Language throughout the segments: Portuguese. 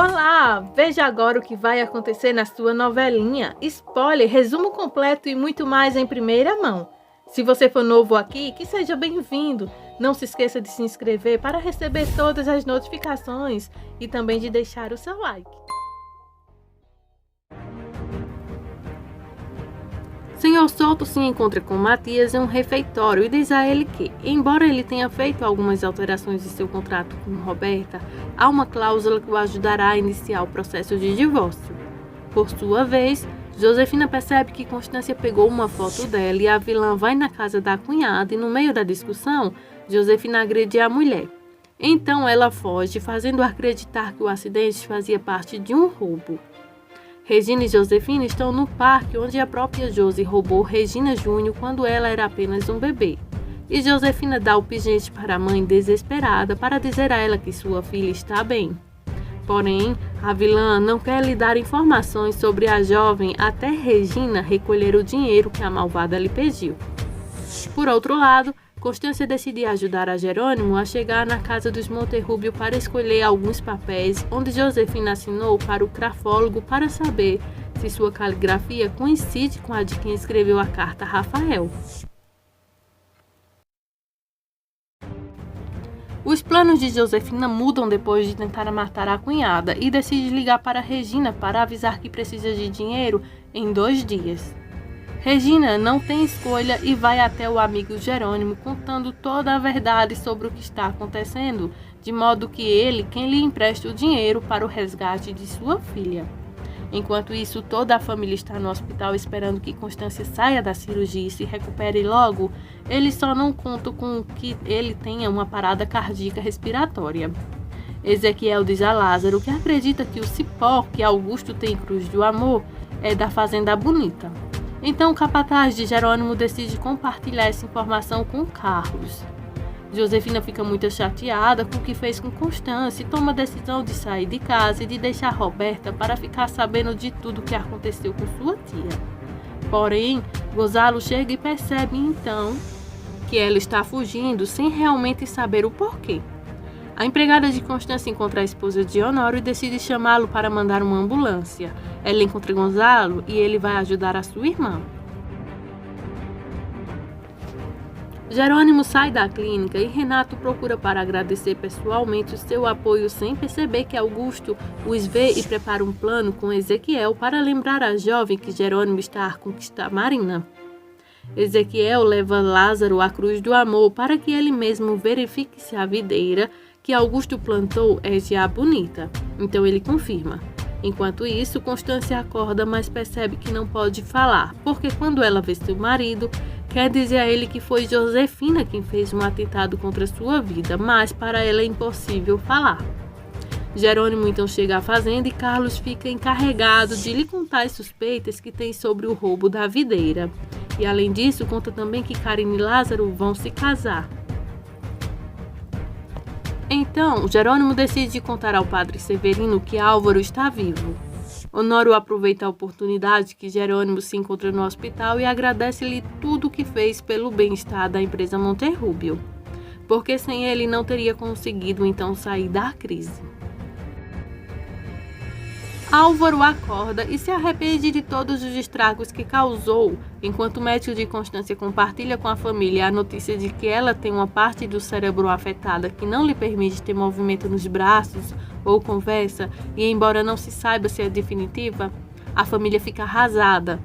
Olá! Veja agora o que vai acontecer na sua novelinha. Spoiler, resumo completo e muito mais em primeira mão. Se você for novo aqui, que seja bem-vindo. Não se esqueça de se inscrever para receber todas as notificações e também de deixar o seu like. Senhor Souto se encontra com Matias em um refeitório e diz a ele que, embora ele tenha feito algumas alterações em seu contrato com Roberta, há uma cláusula que o ajudará a iniciar o processo de divórcio. Por sua vez, Josefina percebe que Constância pegou uma foto dela e a vilã vai na casa da cunhada e, no meio da discussão, Josefina agride a mulher. Então ela foge, fazendo acreditar que o acidente fazia parte de um roubo. Regina e Josefina estão no parque onde a própria Josi roubou Regina Júnior quando ela era apenas um bebê. E Josefina dá o pingente para a mãe desesperada para dizer a ela que sua filha está bem. Porém, a vilã não quer lhe dar informações sobre a jovem até Regina recolher o dinheiro que a malvada lhe pediu. Por outro lado, Constância decide ajudar a Jerônimo a chegar na casa dos Monterrubio para escolher alguns papéis, onde Josefina assinou para o grafólogo para saber se sua caligrafia coincide com a de quem escreveu a carta a Rafael. Os planos de Josefina mudam depois de tentar matar a cunhada e decide ligar para Regina para avisar que precisa de dinheiro em 2 dias. Regina não tem escolha e vai até o amigo Jerônimo contando toda a verdade sobre o que está acontecendo, de modo que ele quem lhe empresta o dinheiro para o resgate de sua filha. Enquanto isso, toda a família está no hospital esperando que Constância saia da cirurgia e se recupere logo. Eles só não contam com que ele tenha uma parada cardíaca respiratória. Ezequiel diz a Lázaro que acredita que o cipó que Augusto tem em Cruz do Amor é da Fazenda Bonita. Então o capataz de Jerônimo decide compartilhar essa informação com Carlos. Josefina fica muito chateada com o que fez com Constância e toma a decisão de sair de casa e de deixar Roberta para ficar sabendo de tudo o que aconteceu com sua tia. Porém, Gonzalo chega e percebe então que ela está fugindo sem realmente saber o porquê. A empregada de Constância encontra a esposa de Honório e decide chamá-lo para mandar uma ambulância. Ela encontra Gonzalo e ele vai ajudar a sua irmã. Jerônimo sai da clínica e Renato procura para agradecer pessoalmente o seu apoio sem perceber que Augusto os vê e prepara um plano com Ezequiel para lembrar a jovem que Jerônimo está a conquistar Marina. Ezequiel leva Lázaro à Cruz do Amor para que ele mesmo verifique se a videira que Augusto plantou é já bonita. Então ele confirma. Enquanto isso, Constância acorda, mas percebe que não pode falar, porque quando ela vê seu marido, quer dizer a ele que foi Josefina quem fez um atentado contra sua vida, mas para ela é impossível falar. Jerônimo então chega à fazenda e Carlos fica encarregado de lhe contar as suspeitas que tem sobre o roubo da videira. E além disso, conta também que Karine e Lázaro vão se casar. Então, Jerônimo decide contar ao padre Severino que Álvaro está vivo. Honório aproveita a oportunidade que Jerônimo se encontra no hospital e agradece-lhe tudo o que fez pelo bem-estar da empresa Monterrubio, porque sem ele não teria conseguido então sair da crise. Álvaro acorda e se arrepende de todos os estragos que causou, enquanto o médico de Constância compartilha com a família a notícia de que ela tem uma parte do cérebro afetada que não lhe permite ter movimento nos braços ou conversa, e embora não se saiba se é definitiva, a família fica arrasada.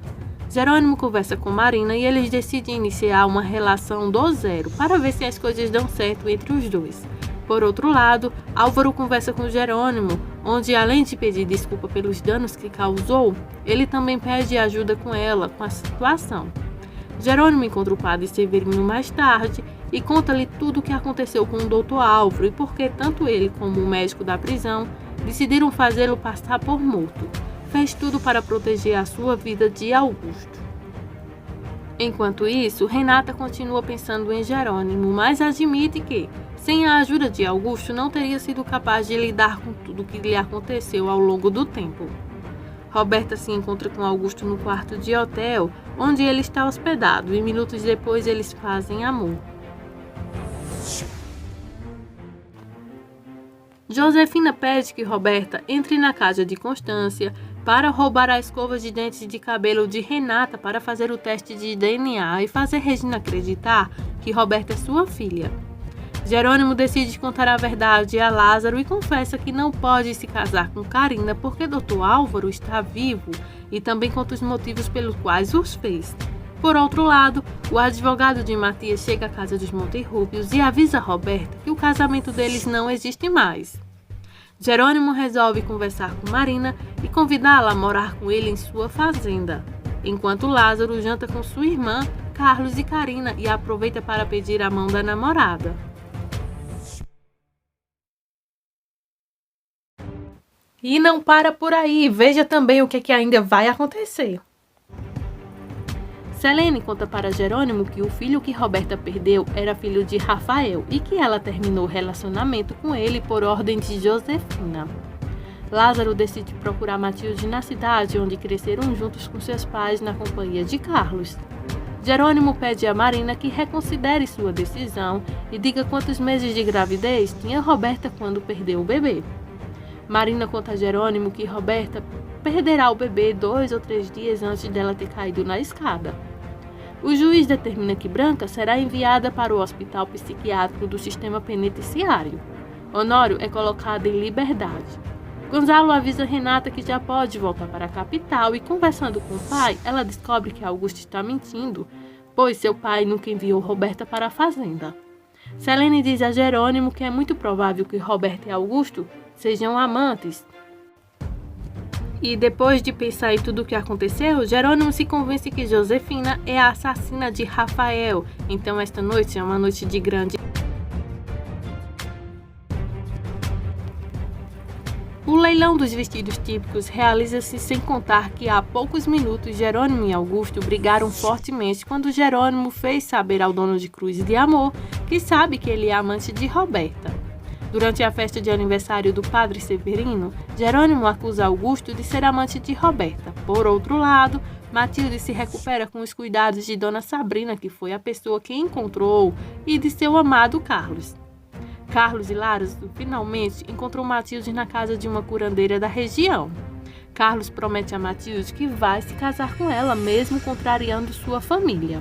Jerônimo conversa com Marina e eles decidem iniciar uma relação do zero para ver se as coisas dão certo entre os dois. Por outro lado, Álvaro conversa com Jerônimo, onde além de pedir desculpa pelos danos que causou, ele também pede ajuda com ela, com a situação. Jerônimo encontra o padre Severino mais tarde e conta-lhe tudo o que aconteceu com o Dr. Álvaro e porque tanto ele como o médico da prisão decidiram fazê-lo passar por morto. Fez tudo para proteger a sua vida de Augusto. Enquanto isso, Renata continua pensando em Jerônimo, mas admite que, sem a ajuda de Augusto, não teria sido capaz de lidar com tudo o que lhe aconteceu ao longo do tempo. Roberta se encontra com Augusto no quarto de hotel, onde ele está hospedado, e minutos depois eles fazem amor. Josefina pede que Roberta entre na casa de Constância para roubar a escova de dentes de cabelo de Renata para fazer o teste de DNA e fazer Regina acreditar que Roberta é sua filha. Jerônimo decide contar a verdade a Lázaro e confessa que não pode se casar com Carina porque Dr. Álvaro está vivo e também conta os motivos pelos quais os fez. Por outro lado, o advogado de Matias chega à casa dos Monterrúbios e avisa Roberta que o casamento deles não existe mais. Jerônimo resolve conversar com Marina e convidá-la a morar com ele em sua fazenda, enquanto Lázaro janta com sua irmã, Carlos e Carina e aproveita para pedir a mão da namorada. E não para por aí, veja também o que ainda vai acontecer. Selene conta para Jerônimo que o filho que Roberta perdeu era filho de Rafael e que ela terminou o relacionamento com ele por ordem de Josefina. Lázaro decide procurar Matilde na cidade onde cresceram juntos com seus pais na companhia de Carlos. Jerônimo pede a Marina que reconsidere sua decisão e diga quantos meses de gravidez tinha Roberta quando perdeu o bebê. Marina conta a Jerônimo que Roberta perderá o bebê 2 ou 3 dias antes dela ter caído na escada. O juiz determina que Branca será enviada para o hospital psiquiátrico do sistema penitenciário. Honório é colocado em liberdade. Gonzalo avisa Renata que já pode voltar para a capital e, conversando com o pai, ela descobre que Augusto está mentindo, pois seu pai nunca enviou Roberta para a fazenda. Selene diz a Jerônimo que é muito provável que Roberta e Augusto sejam amantes. E depois de pensar em tudo o que aconteceu, Jerônimo se convence que Josefina é a assassina de Rafael. Então esta noite é uma noite de grande... O leilão dos vestidos típicos realiza-se sem contar que há poucos minutos Jerônimo e Augusto brigaram fortemente quando Jerônimo fez saber ao dono de Cruz de Amor que sabe que ele é amante de Roberta. Durante a festa de aniversário do padre Severino, Jerônimo acusa Augusto de ser amante de Roberta. Por outro lado, Matilde se recupera com os cuidados de Dona Sabrina, que foi a pessoa que encontrou, e de seu amado Carlos. Carlos e Laros finalmente encontram Matilde na casa de uma curandeira da região. Carlos promete a Matilde que vai se casar com ela, mesmo contrariando sua família.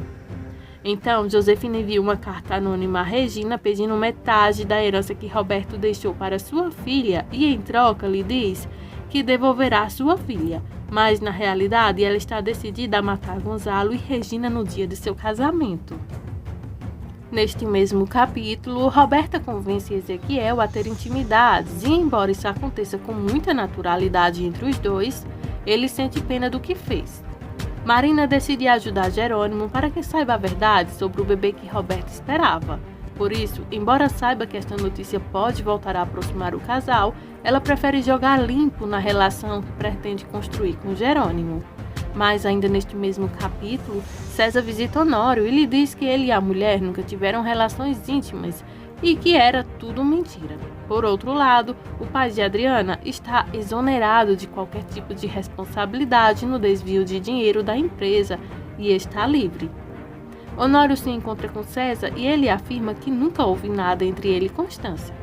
Então, Josefina envia uma carta anônima a Regina pedindo metade da herança que Roberto deixou para sua filha e, em troca, lhe diz que devolverá sua filha. Mas, na realidade, ela está decidida a matar Gonzalo e Regina no dia de seu casamento. Neste mesmo capítulo, Roberta convence Ezequiel a ter intimidades e, embora isso aconteça com muita naturalidade entre os dois, ele sente pena do que fez. Marina decide ajudar Jerônimo para que saiba a verdade sobre o bebê que Roberta esperava. Por isso, embora saiba que esta notícia pode voltar a aproximar o casal, ela prefere jogar limpo na relação que pretende construir com Jerônimo. Mas ainda neste mesmo capítulo, César visita Honório e lhe diz que ele e a mulher nunca tiveram relações íntimas e que era tudo mentira. Por outro lado, o pai de Adriana está exonerado de qualquer tipo de responsabilidade no desvio de dinheiro da empresa e está livre. Honório se encontra com César e ele afirma que nunca houve nada entre ele e Constância.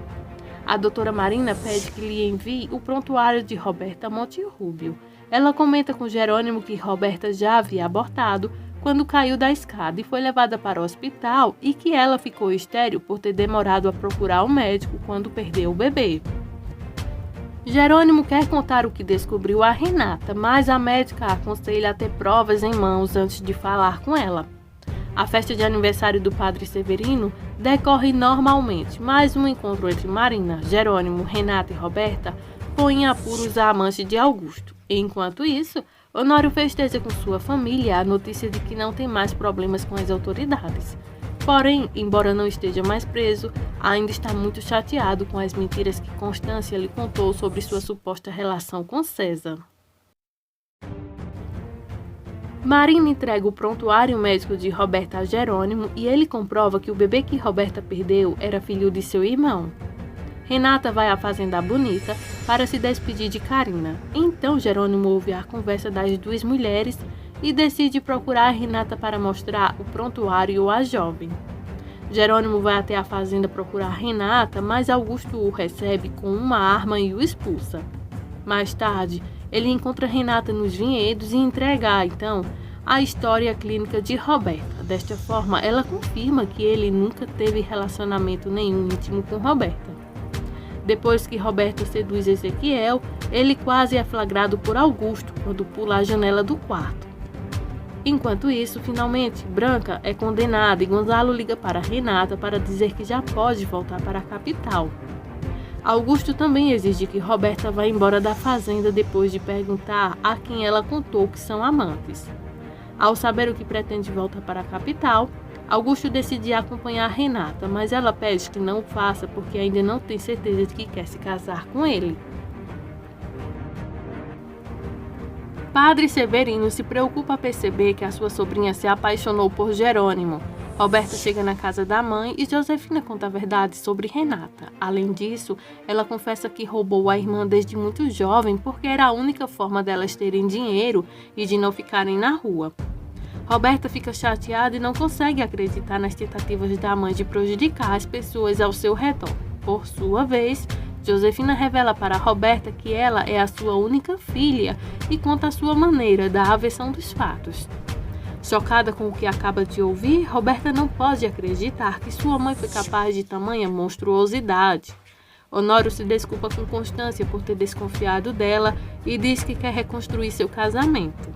A doutora Marina pede que lhe envie o prontuário de Roberta Monterrúbio. Ela comenta com Jerônimo que Roberta já havia abortado quando caiu da escada e foi levada para o hospital e que ela ficou estéril por ter demorado a procurar o médico quando perdeu o bebê. Jerônimo quer contar o que descobriu a Renata, mas a médica aconselha a ter provas em mãos antes de falar com ela. A festa de aniversário do padre Severino decorre normalmente, mas um encontro entre Marina, Jerônimo, Renata e Roberta põe em apuros a amante de Augusto. Enquanto isso, Honório festeja com sua família a notícia de que não tem mais problemas com as autoridades. Porém, embora não esteja mais preso, ainda está muito chateado com as mentiras que Constância lhe contou sobre sua suposta relação com César. Marina entrega o prontuário médico de Roberta a Jerônimo e ele comprova que o bebê que Roberta perdeu era filho de seu irmão. Renata vai à Fazenda Bonita para se despedir de Carina. Então Jerônimo ouve a conversa das duas mulheres e decide procurar Renata para mostrar o prontuário à jovem. Jerônimo vai até a fazenda procurar Renata, mas Augusto o recebe com uma arma e o expulsa. Mais tarde, ele encontra Renata nos vinhedos e entrega, então, a história clínica de Roberta. Desta forma, ela confirma que ele nunca teve relacionamento nenhum íntimo com Roberta. Depois que Roberta seduz Ezequiel, ele quase é flagrado por Augusto quando pula a janela do quarto. Enquanto isso, finalmente, Branca é condenada e Gonzalo liga para Renata para dizer que já pode voltar para a capital. Augusto também exige que Roberta vá embora da fazenda depois de perguntar a quem ela contou que são amantes. Ao saber o que pretende voltar para a capital, Augusto decide acompanhar Renata, mas ela pede que não o faça porque ainda não tem certeza de que quer se casar com ele. Padre Severino se preocupa a perceber que a sua sobrinha se apaixonou por Jerônimo. Roberta chega na casa da mãe e Josefina conta a verdade sobre Renata. Além disso, ela confessa que roubou a irmã desde muito jovem porque era a única forma delas terem dinheiro e de não ficarem na rua. Roberta fica chateada e não consegue acreditar nas tentativas da mãe de prejudicar as pessoas ao seu redor. Por sua vez, Josefina revela para Roberta que ela é a sua única filha e conta a sua maneira da versão dos fatos. Chocada com o que acaba de ouvir, Roberta não pode acreditar que sua mãe foi capaz de tamanha monstruosidade. Honório se desculpa com Constância por ter desconfiado dela e diz que quer reconstruir seu casamento.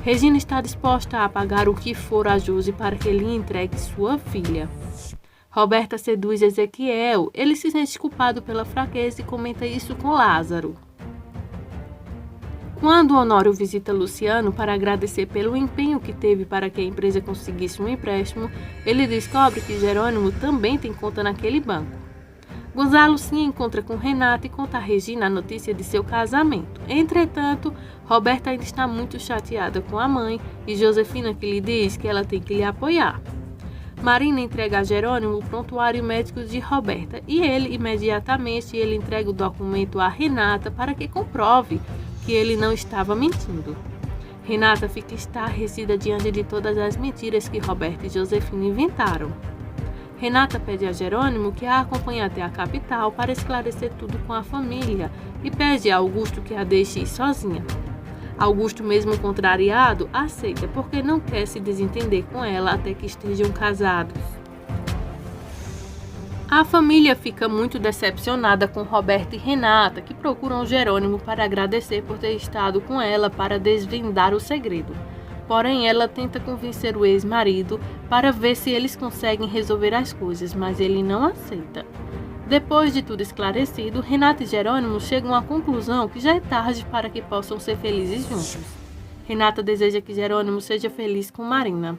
Regina está disposta a pagar o que for a Josi para que ele entregue sua filha. Roberta seduz Ezequiel, ele se sente culpado pela fraqueza e comenta isso com Lázaro. Quando Honório visita Luciano para agradecer pelo empenho que teve para que a empresa conseguisse um empréstimo, ele descobre que Jerônimo também tem conta naquele banco. Gonzalo se encontra com Renata e conta a Regina a notícia de seu casamento. Entretanto, Roberta ainda está muito chateada com a mãe e Josefina que lhe diz que ela tem que lhe apoiar. Marina entrega a Jerônimo o prontuário médico de Roberta e imediatamente ele entrega o documento a Renata para que comprove que ele não estava mentindo. Renata fica estarrecida diante de todas as mentiras que Roberta e Josefina inventaram. Renata pede a Jerônimo que a acompanhe até a capital para esclarecer tudo com a família e pede a Augusto que a deixe ir sozinha. Augusto, mesmo contrariado, aceita porque não quer se desentender com ela até que estejam casados. A família fica muito decepcionada com Roberta e Renata, que procuram Jerônimo para agradecer por ter estado com ela para desvendar o segredo. Porém, ela tenta convencer o ex-marido para ver se eles conseguem resolver as coisas, mas ele não aceita. Depois de tudo esclarecido, Renata e Jerônimo chegam à conclusão que já é tarde para que possam ser felizes juntos. Renata deseja que Jerônimo seja feliz com Marina.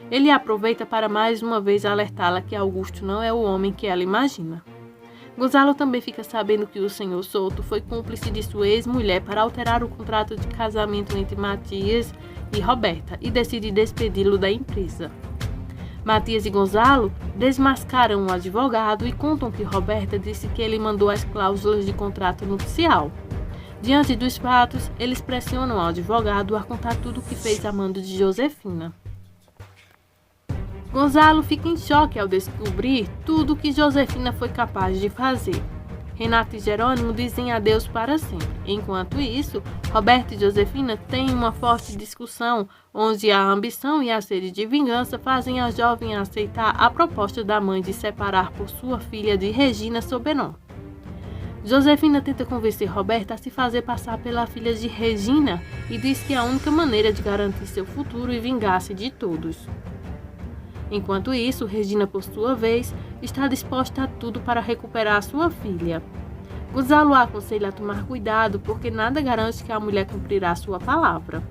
Ele aproveita para mais uma vez alertá-la que Augusto não é o homem que ela imagina. Gonzalo também fica sabendo que o senhor Souto foi cúmplice de sua ex-mulher para alterar o contrato de casamento entre Matias e Roberta e decide despedi-lo da empresa. Matias e Gonzalo desmascaram o advogado e contam que Roberta disse que ele mandou as cláusulas de contrato nupcial. Diante dos fatos, eles pressionam o advogado a contar tudo o que fez amando de Josefina. Gonzalo fica em choque ao descobrir tudo o que Josefina foi capaz de fazer. Renata e Jerônimo dizem adeus para sempre. Enquanto isso, Roberta e Josefina têm uma forte discussão, onde a ambição e a sede de vingança fazem a jovem aceitar a proposta da mãe de separar por sua filha de Regina Soberon. Josefina tenta convencer Roberta a se fazer passar pela filha de Regina e diz que é a única maneira de garantir seu futuro e vingar-se de todos. Enquanto isso, Regina, por sua vez, está disposta a tudo para recuperar sua filha. Gonzalo a aconselha a tomar cuidado, porque nada garante que a mulher cumprirá sua palavra.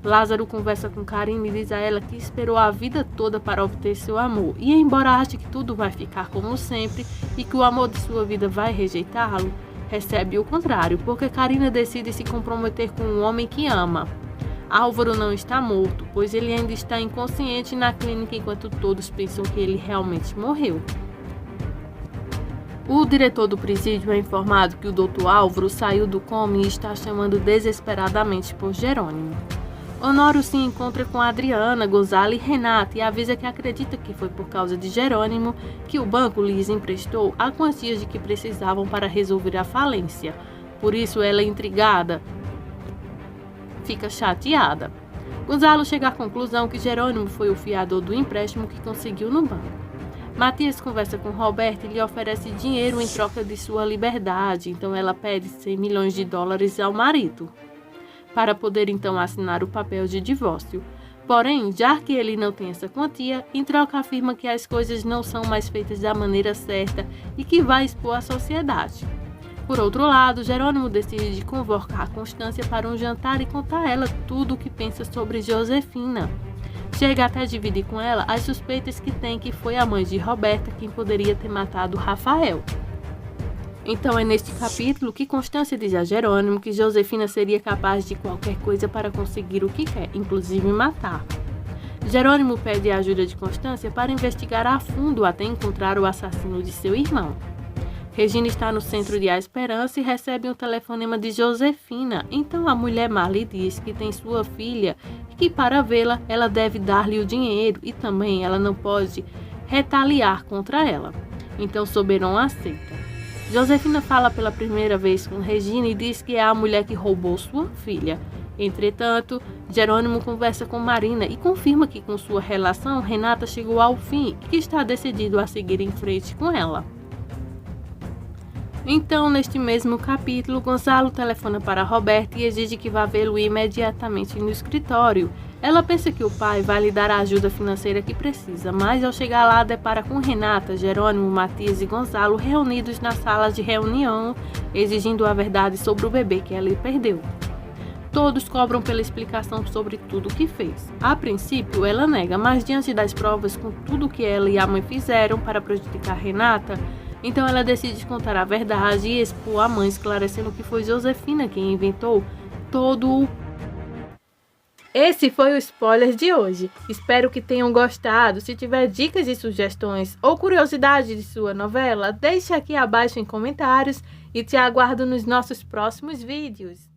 Lázaro conversa com Karine e diz a ela que esperou a vida toda para obter seu amor, e embora ache que tudo vai ficar como sempre e que o amor de sua vida vai rejeitá-lo, recebe o contrário, porque Karina decide se comprometer com um homem que ama. Álvaro não está morto, pois ele ainda está inconsciente na clínica enquanto todos pensam que ele realmente morreu. O diretor do presídio é informado que o Dr. Álvaro saiu do coma e está chamando desesperadamente por Jerônimo. Honório se encontra com Adriana, Gonzalo e Renata e avisa que acredita que foi por causa de Jerônimo que o banco lhes emprestou a quantia de que precisavam para resolver a falência. Por isso ela, intrigada, fica chateada. Gonzalo chega à conclusão que Jerônimo foi o fiador do empréstimo que conseguiu no banco. Matias conversa com Roberto e lhe oferece dinheiro em troca de sua liberdade, então ela pede 100 milhões de dólares ao marido, para poder então assinar o papel de divórcio. Porém, já que ele não tem essa quantia, em troca afirma que as coisas não são mais feitas da maneira certa e que vai expor a sociedade. Por outro lado, Jerônimo decide convocar Constância para um jantar e contar a ela tudo o que pensa sobre Josefina. Chega até a dividir com ela as suspeitas que tem que foi a mãe de Roberta quem poderia ter matado Rafael. Então é neste capítulo que Constância diz a Jerônimo que Josefina seria capaz de qualquer coisa para conseguir o que quer, inclusive matar. Jerônimo pede a ajuda de Constância para investigar a fundo até encontrar o assassino de seu irmão. Regina está no centro de A Esperança e recebe um telefonema de Josefina. Então a mulher má lhe diz que tem sua filha e que para vê-la ela deve dar-lhe o dinheiro e também ela não pode retaliar contra ela. Então Soberon aceita. Josefina fala pela primeira vez com Regina e diz que é a mulher que roubou sua filha. Entretanto, Jerônimo conversa com Marina e confirma que com sua relação Renata chegou ao fim e que está decidido a seguir em frente com ela. Então, neste mesmo capítulo, Gonzalo telefona para Roberta e exige que vá vê-lo imediatamente no escritório. Ela pensa que o pai vai lhe dar a ajuda financeira que precisa, mas ao chegar lá depara com Renata, Jerônimo, Matias e Gonzalo reunidos na sala de reunião, exigindo a verdade sobre o bebê que ela perdeu. Todos cobram pela explicação sobre tudo o que fez. A princípio, ela nega, mas diante das provas com tudo que ela e a mãe fizeram para prejudicar Renata, então ela decide contar a verdade e expor a mãe, esclarecendo que foi Josefina quem inventou todo o... Esse foi o spoiler de hoje. Espero que tenham gostado. Se tiver dicas e sugestões ou curiosidade de sua novela, deixe aqui abaixo em comentários e te aguardo nos nossos próximos vídeos.